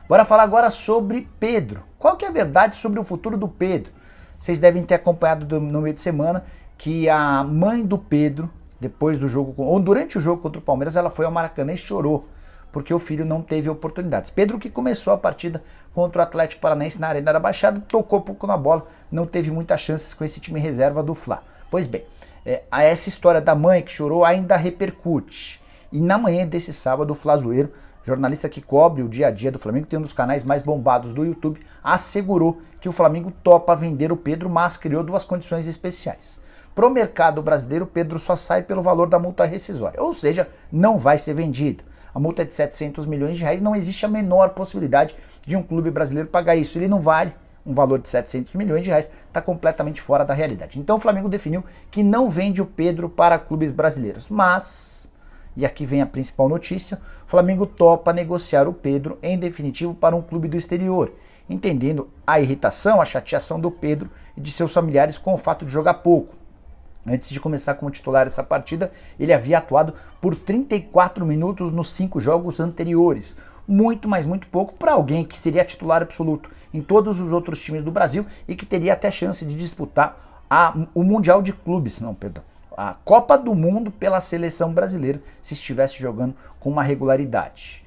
Bora falar agora sobre Pedro. Qual que é a verdade sobre o futuro do Pedro? Vocês devem ter acompanhado no meio de semana que a mãe do Pedro, depois do jogo, ou durante o jogo contra o Palmeiras, ela foi ao Maracanã e chorou, porque o filho não teve oportunidades. Pedro, que começou a partida contra o Atlético Paranaense na Arena da Baixada, tocou pouco na bola, não teve muitas chances com esse time reserva do Fla. Pois bem, essa história da mãe que chorou ainda repercute. E na manhã desse sábado, o Flazoeiro, jornalista que cobre o dia a dia do Flamengo, tem um dos canais mais bombados do YouTube, assegurou que o Flamengo topa vender o Pedro, mas criou duas condições especiais. Pro mercado brasileiro, o Pedro só sai pelo valor da multa rescisória, ou seja, não vai ser vendido. A multa é de 700 milhões de reais, não existe a menor possibilidade de um clube brasileiro pagar isso. Ele não vale um valor de 700 milhões de reais, está completamente fora da realidade. Então o Flamengo definiu que não vende o Pedro para clubes brasileiros, mas, e aqui vem a principal notícia, o Flamengo topa negociar o Pedro em definitivo para um clube do exterior, entendendo a irritação, a chateação do Pedro e de seus familiares com o fato de jogar pouco. Antes de começar como titular essa partida, ele havia atuado por 34 minutos nos 5 jogos anteriores. Muito, mas muito pouco para alguém que seria titular absoluto em todos os outros times do Brasil e que teria até chance de disputar o Mundial de Clubes, a Copa do Mundo pela seleção brasileira, se estivesse jogando com uma regularidade.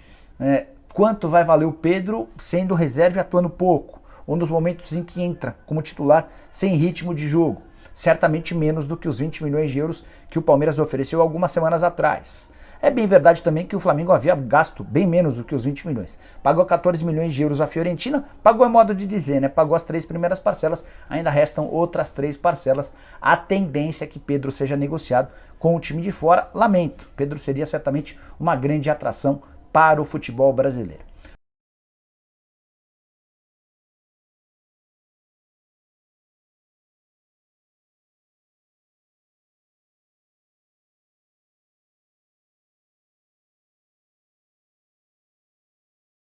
Quanto vai valer o Pedro sendo reserva e atuando pouco? Ou nos momentos em que entra como titular sem ritmo de jogo? Certamente menos do que os 20 milhões de euros que o Palmeiras ofereceu algumas semanas atrás. É bem verdade também que o Flamengo havia gasto bem menos do que os 20 milhões. Pagou 14 milhões de euros à Fiorentina, pagou é modo de dizer, né? Pagou as 3 primeiras parcelas, ainda restam outras 3 parcelas. A tendência é que Pedro seja negociado com o time de fora. Lamento, Pedro seria certamente uma grande atração para o futebol brasileiro.